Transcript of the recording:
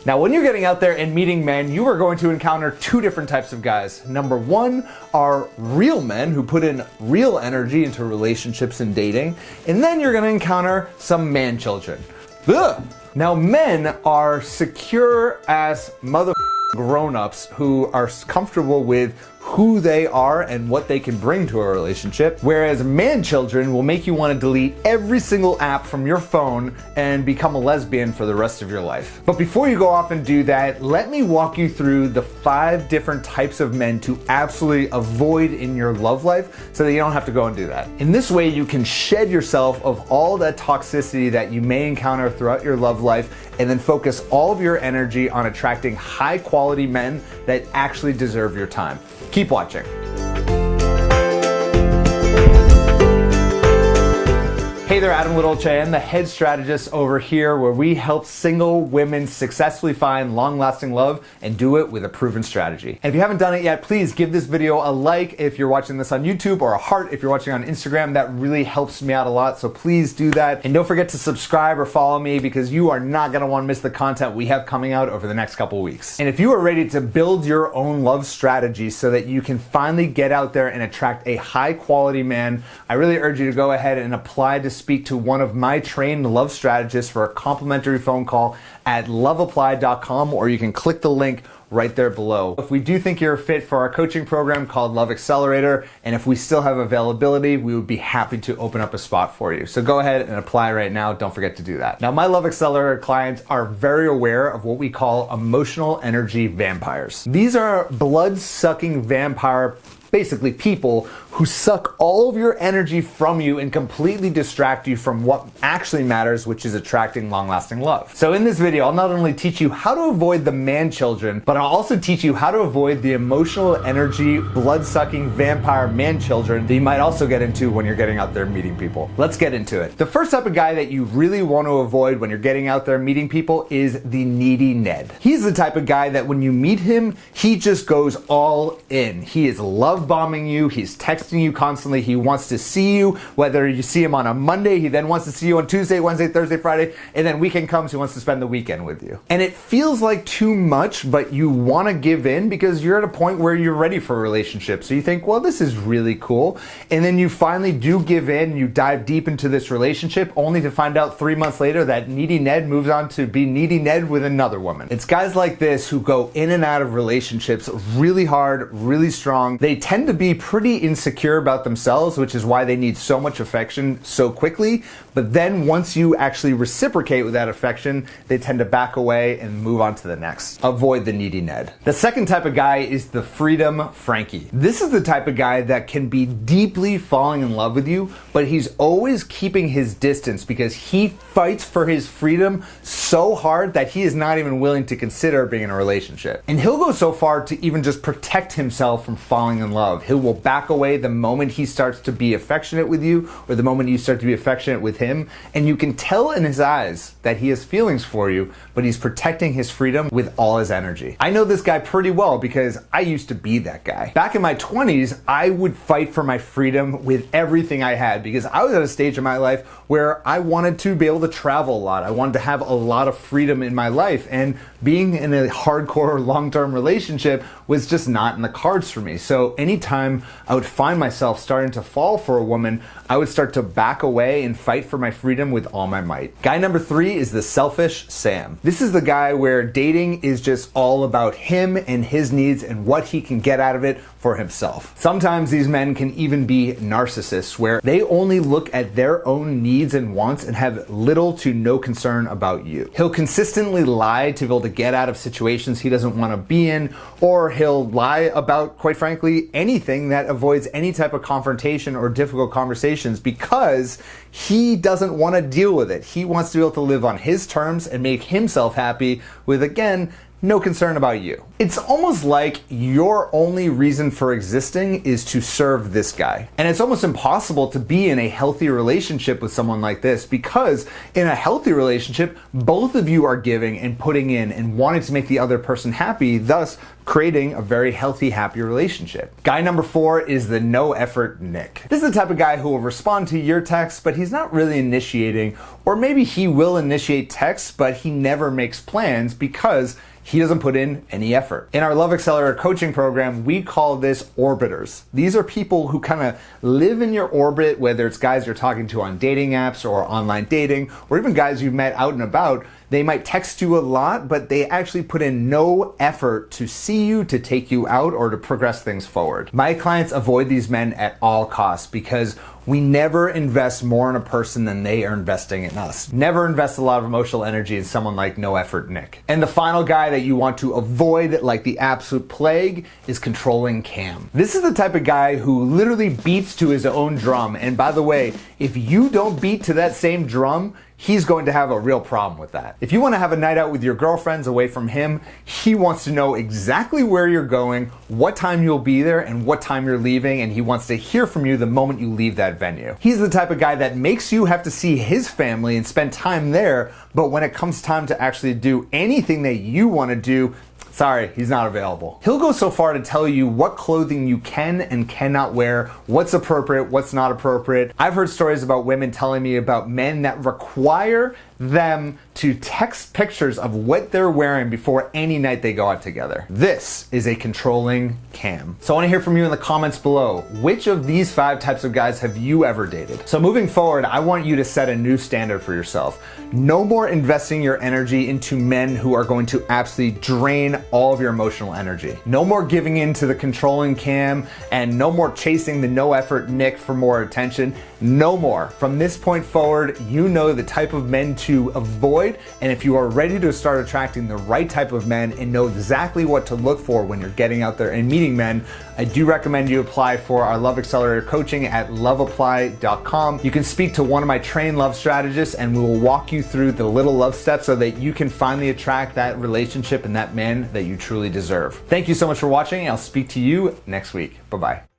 Now, when you're getting out there and meeting men, you are going to encounter two different types of guys. Number one are real men who put in real energy into relationships and dating. And then you're gonna encounter some man children. Ugh. Now, men are secure as grown-ups who are comfortable with who they are and what they can bring to a relationship, whereas man children will make you want to delete every single app from your phone and become a lesbian for the rest of your life. But before you go off and do that, let me walk you through the 5 different types of men to absolutely avoid in your love life so that you don't have to go and do that. In this way, you can shed yourself of all that toxicity that you may encounter throughout your love life and then focus all of your energy on attracting high quality men that actually deserve your time. Keep watching. Hey there, Adam Little-Chan, the head strategist over here, where we help single women successfully find long-lasting love and do it with a proven strategy. And if you haven't done it yet, please give this video a like if you're watching this on YouTube, or a heart if you're watching on Instagram. That really helps me out a lot, so please do that. And don't forget to subscribe or follow me, because you are not gonna wanna miss the content we have coming out over the next couple weeks. And if you are ready to build your own love strategy so that you can finally get out there and attract a high-quality man, I really urge you to go ahead and apply to speak to one of my trained love strategists for a complimentary phone call at loveapply.com, or you can click the link right there below. If we do think you're a fit for our coaching program called Love Accelerator, and if we still have availability, we would be happy to open up a spot for you. So go ahead and apply right now. Don't forget to do that. Now, my Love Accelerator clients are very aware of what we call emotional energy vampires. These are blood-sucking vampire, basically people who suck all of your energy from you and completely distract you from what actually matters, which is attracting long-lasting love. So in this video, I'll not only teach you how to avoid the man children, but I'll also teach you how to avoid the emotional energy, blood-sucking vampire man children that you might also get into when you're getting out there meeting people. Let's get into it. The first type of guy that you really want to avoid when you're getting out there meeting people is the needy Ned. He's the type of guy that when you meet him, he just goes all in. He is love bombing you, he's texting you constantly, he wants to see you, whether you see him on a Monday, he then wants to see you on Tuesday, Wednesday, Thursday, Friday, and then weekend comes, he wants to spend the weekend with you. And it feels like too much, but you want to give in because you're at a point where you're ready for a relationship. So you think, well, this is really cool. And then you finally do give in, you dive deep into this relationship, only to find out 3 months later that needy Ned moves on to be needy Ned with another woman. It's guys like this who go in and out of relationships really hard, really strong. They tend to be pretty insecure about themselves, which is why they need so much affection so quickly. But then once you actually reciprocate with that affection, they tend to back away and move on to the next. Avoid the needy Ned. The second type of guy is the freedom Frankie. This is the type of guy that can be deeply falling in love with you, but he's always keeping his distance because he fights for his freedom so hard that he is not even willing to consider being in a relationship. And he'll go so far to even just protect himself from falling in love. He will back away the moment he starts to be affectionate with you, or the moment you start to be affectionate with him, and you can tell in his eyes that he has feelings for you, but he's protecting his freedom with all his energy. I know this guy pretty well because I used to be that guy. Back in my 20s, I would fight for my freedom with everything I had because I was at a stage in my life where I wanted to be able to travel a lot. I wanted to have a lot of freedom in my life, and being in a hardcore long-term relationship was just not in the cards for me. So anytime I would find myself starting to fall for a woman, I would start to back away and fight for my freedom with all my might. Guy number 3 is the selfish Sam. This is the guy where dating is just all about him and his needs and what he can get out of it for himself. Sometimes these men can even be narcissists, where they only look at their own needs and wants and have little to no concern about you. He'll consistently lie to be able to get out of situations he doesn't want to be in, or he'll lie about, quite frankly, anything that avoids any type of confrontation or difficult conversations because he doesn't want to deal with it. He wants to be able to live on his terms and make himself happy with, again, no concern about you. It's almost like your only reason for existing is to serve this guy. And it's almost impossible to be in a healthy relationship with someone like this, because in a healthy relationship, both of you are giving and putting in and wanting to make the other person happy, thus creating a very healthy, happy relationship. Guy number 4 is the no effort Nick. This is the type of guy who will respond to your text, but he's not really initiating, or maybe he will initiate texts, but he never makes plans because he doesn't put in any effort. In our Love Accelerator coaching program, we call this orbiters. These are people who kind of live in your orbit, whether it's guys you're talking to on dating apps or online dating, or even guys you've met out and about. They might text you a lot, but they actually put in no effort to see you, to take you out, or to progress things forward. My clients avoid these men at all costs because we never invest more in a person than they are investing in us. Never invest a lot of emotional energy in someone like no effort Nick. And the final guy that you want to avoid like the absolute plague is controlling Cam. This is the type of guy who literally beats to his own drum. And by the way, if you don't beat to that same drum, he's going to have a real problem with that. If you want to have a night out with your girlfriends away from him, he wants to know exactly where you're going, what time you'll be there, and what time you're leaving, and he wants to hear from you the moment you leave that venue. He's the type of guy that makes you have to see his family and spend time there, but when it comes time to actually do anything that you want to do, sorry, he's not available. He'll go so far to tell you what clothing you can and cannot wear, what's appropriate, what's not appropriate. I've heard stories about women telling me about men that require them to text pictures of what they're wearing before any night they go out together. This is a controlling Cam. So I want to hear from you in the comments below. Which of these 5 types of guys have you ever dated? So moving forward, I want you to set a new standard for yourself. No more investing your energy into men who are going to absolutely drain all of your emotional energy. No more giving in to the controlling Cam, and no more chasing the no effort Nick for more attention. No more. From this point forward, you know the type of men to avoid, and if you are ready to start attracting the right type of men and know exactly what to look for when you're getting out there and meeting men, I do recommend you apply for our Love Accelerator coaching at loveapply.com. You can speak to one of my trained love strategists and we will walk you through the little love steps so that you can finally attract that relationship and that man that you truly deserve. Thank you so much for watching. I'll speak to you next week. Bye-bye.